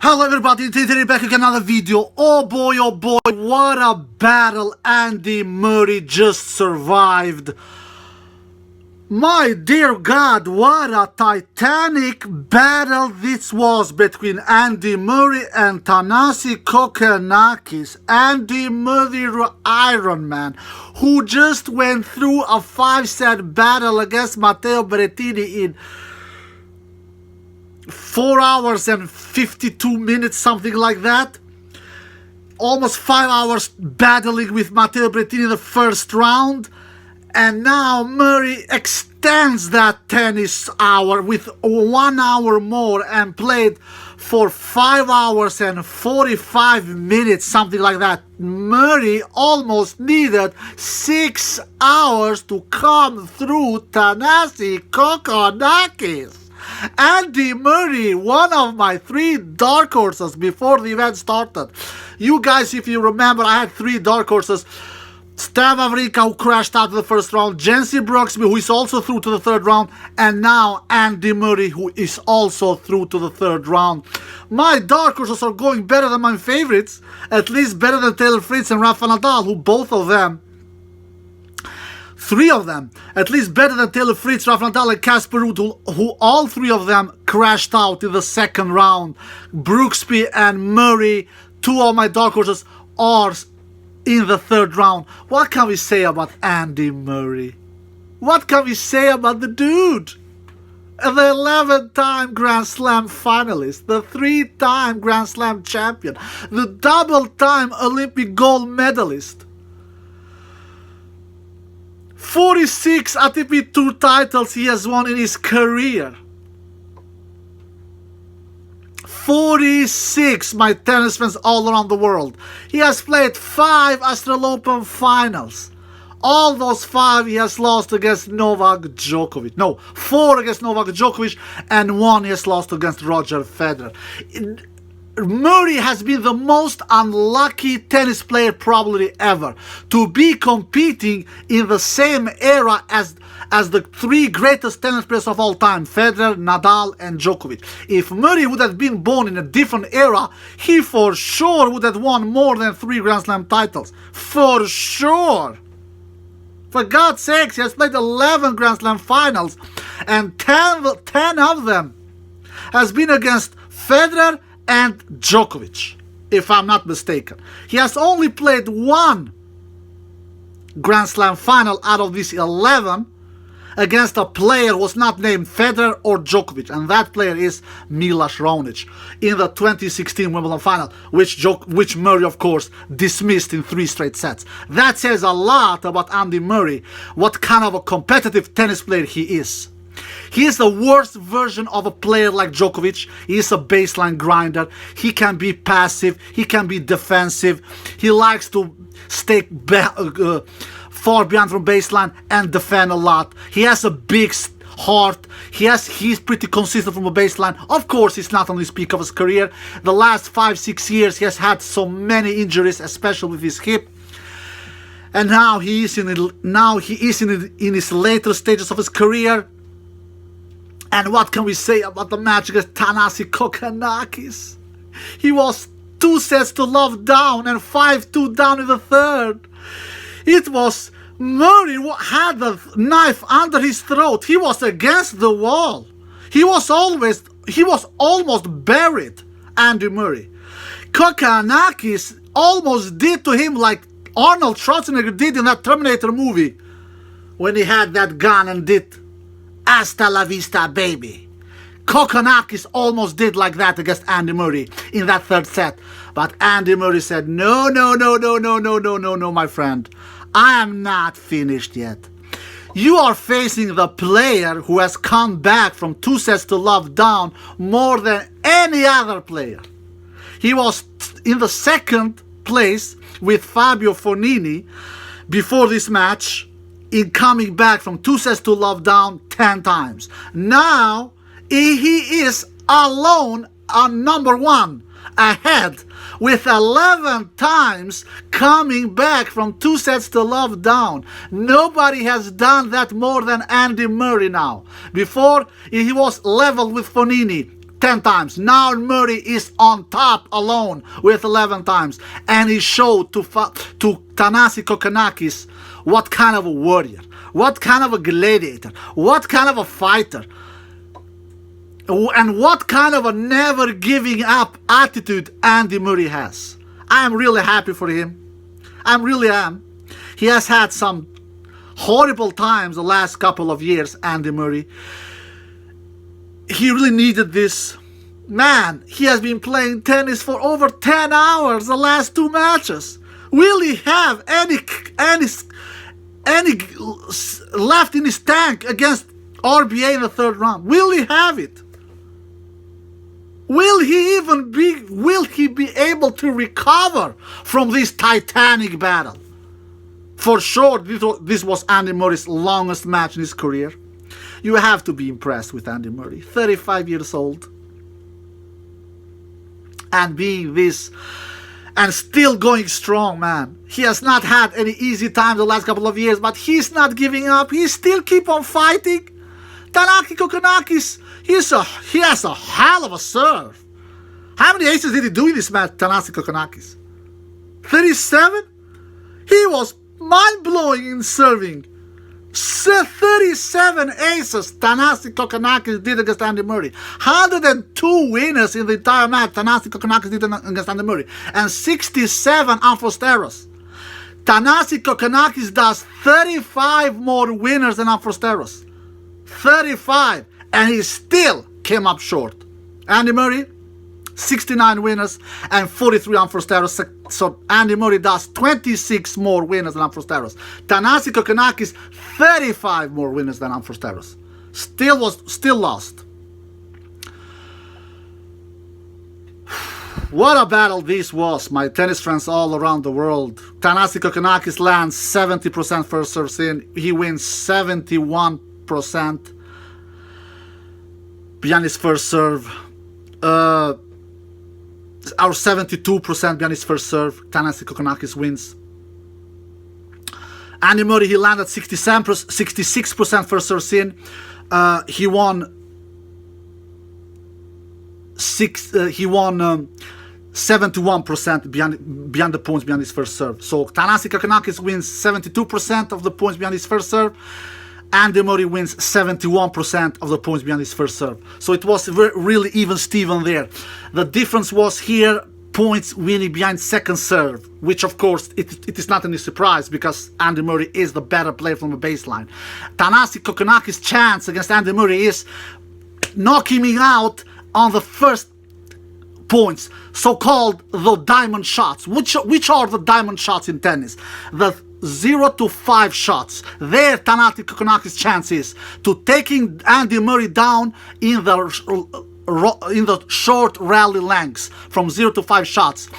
Hello everybody, titanic back with another video. Oh boy, what a battle Andy Murray just survived. My dear God, what a titanic battle this was between Andy Murray and Kokkinakis. Andy Murray, Iron Man, who just went through a 5-set battle against Matteo Berrettini in 4 hours and 52 minutes, something like that. Almost 5 hours battling with Matteo Berrettini in the first round. And now Murray extends that tennis hour with 1 hour more and played for 5 hours and 45 minutes, something like that. Murray almost needed 6 hours to come through Kokkinakis. Andy Murray, one of my 3 dark horses before the event started. You guys, if you remember, I had 3 dark horses. Stan Wawrinka, who crashed out of the first round, Jency Brooksby, who is also through to the 3rd round, and now Andy Murray, who is also through to the 3rd round. My dark horses are going better than my favorites, at least better than Taylor Fritz and Rafa Nadal, who both of them, 3 of them, at least better than Taylor Fritz, Rafa Nadal and Casper Ruud, who all 3 of them crashed out in the 2nd round. Brooksby and Murray, 2 of my dark horses, are in the 3rd round. What can we say about Andy Murray? What can we say about the dude? The 11-time Grand Slam finalist, the 3-time Grand Slam champion, the double-time Olympic gold medalist. 46 ATP Tour titles he has won in his career. 46, my tennis fans all around the world. He has played 5 Australian Open finals. All those 5 he has lost against Novak Djokovic. No, 4 against Novak Djokovic and 1 he has lost against Roger Federer. Murray has been the most unlucky tennis player probably ever to be competing in the same era as the 3 greatest tennis players of all time, Federer, Nadal and Djokovic. If Murray would have been born in a different era, he for sure would have won more than 3 Grand Slam titles. For sure. For God's sakes, he has played 11 Grand Slam finals and 10 of them has been against Federer and Djokovic, if I'm not mistaken. He has only played 1 Grand Slam final out of these 11 against a player who was not named Federer or Djokovic, and that player is Milos Raonic in the 2016 Wimbledon final, which Murray, of course, dismissed in 3 straight sets. That says a lot about Andy Murray, what kind of a competitive tennis player he is. He is the worst version of a player like Djokovic. He is a baseline grinder. He can be passive. He can be defensive. He likes to stay far behind from baseline and defend a lot. He has a big heart. He's pretty consistent from a baseline. Of course, he's not on his peak of his career. The last 5-6 years, he has had so many injuries, especially with his hip. And now he is in his later stages of his career. And what can we say about the match against Kokkinakis? He was 2 sets to love down and 5-2 down in the 3rd. It was Murray who had the knife under his throat. He was against the wall. He was almost buried, Andy Murray. Kokkinakis almost did to him like Arnold Schwarzenegger did in that Terminator movie when he had that gun and did "Hasta la vista, baby." Kokkinakis almost did like that against Andy Murray in that 3rd set. But Andy Murray said, no, my friend. I am not finished yet. You are facing the player who has come back from 2 sets to love down more than any other player. He was in the 2nd place with Fabio Fognini before this match, in coming back from 2 sets to love down 10 times. Now he is alone on number 1, ahead, with 11 times coming back from 2 sets to love down. Nobody has done that more than Andy Murray now. Before, he was level with Fognini. 10 times. Now Murray is on top alone with 11 times. And he showed to Thanasi Kokkinakis what kind of a warrior, what kind of a gladiator, what kind of a fighter, and what kind of a never giving up attitude Andy Murray has. I am really happy for him. I really am. He has had some horrible times the last couple of years, Andy Murray. He really needed this. Man, he has been playing tennis for over 10 hours the last 2 matches. Will he have any left in his tank against RBA in the 3rd round? Will he have it? Will he be able to recover from this titanic battle? For sure, this was Andy Murray's longest match in his career. You have to be impressed with Andy Murray, 35 years old, and being this, and still going strong, man. He has not had any easy time the last couple of years, but he's not giving up. He still keep on fighting. Thanasi Kokkinakis, he has a hell of a serve. How many aces did he do in this match, Thanasi Kokkinakis? 37? He was mind-blowing in serving. 37 aces Thanasi Kokkinakis did against Andy Murray. 102 winners in the entire match Thanasi Kokkinakis did against Andy Murray. And 67 unforced errors. Thanasi Kokkinakis does 35 more winners than unforced errors. 35. And he still came up short. Andy Murray, 69 winners and 43 unforced errors. So Andy Murray does 26 more winners than unforced errors. Thanasi Kokkinakis, 35 more winners than unforced errors. Still lost. What a battle this was, my tennis friends all around the world. Thanasi Kokkinakis lands 70% first serves in. He wins 71% behind his first serve. Our 72% behind his first serve. Thanasi Kokkinakis wins. Andy Murray, he landed 66% first serves in. He won 71% behind the points behind his first serve. So Thanasi Kokkinakis wins 72% of the points behind his first serve. Andy Murray wins 71% of the points behind his first serve. So it was really even Steven there. The difference was here points winning behind second serve, which of course it is not any surprise because Andy Murray is the better player from the baseline. Thanasi Kokkinakis' chance against Andy Murray is knocking him out on the first points, so-called the diamond shots. Which are the diamond shots in tennis? The 0 to 5 shots. There Thanasi Kokkinakis' chance is to taking Andy Murray down in the short rally lengths from 0 to 5 shots,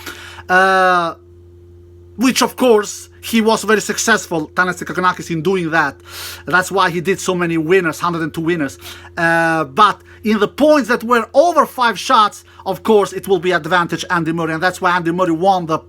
which of course he was very successful, Thanasi Kokkinakis, in doing that. That's why he did so many winners, 102 winners. But in the points that were over 5 shots, of course it will be advantage Andy Murray, and that's why Andy Murray won the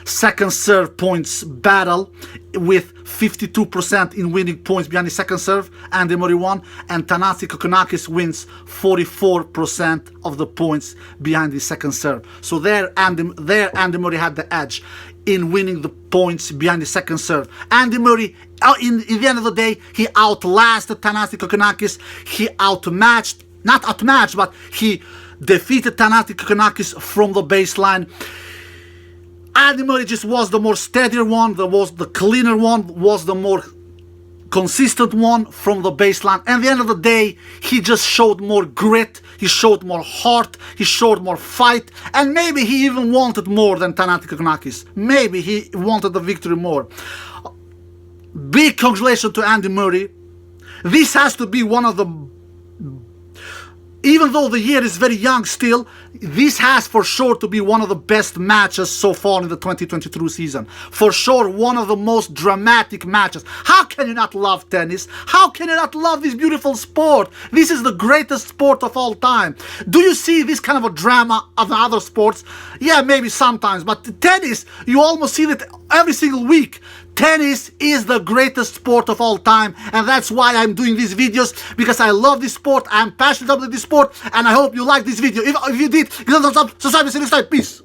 second serve points battle with 52% in winning points behind his second serve. Andy Murray won, and Thanasi Kokkinakis wins 44% of the points behind his second serve. So there Andy Murray had the edge in winning the points behind the second serve. Andy Murray, in the end of the day, he outlasted Thanasi Kokkinakis. He he defeated Thanasi Kokkinakis from the baseline. Andy Murray just was the more steadier one, was the cleaner one, was the more consistent one from the baseline. And at the end of the day, he just showed more grit, he showed more heart, he showed more fight, and maybe he even wanted more than Thanasi Kokkinakis. Maybe he wanted the victory more. Big congratulations to Andy Murray. This has to be one of the, even though the year is very young still, this has for sure to be one of the best matches so far in the 2022 season. For sure, one of the most dramatic matches. How can you not love tennis? How can you not love this beautiful sport? This is the greatest sport of all time. Do you see this kind of a drama of other sports? Yeah, maybe sometimes, but tennis, you almost see that every single week. Tennis is the greatest sport of all time, and that's why I'm doing these videos, because I love this sport, I'm passionate about this sport, and I hope you like this video. If you did, give a thumbs up, subscribe, and see you next time. Peace.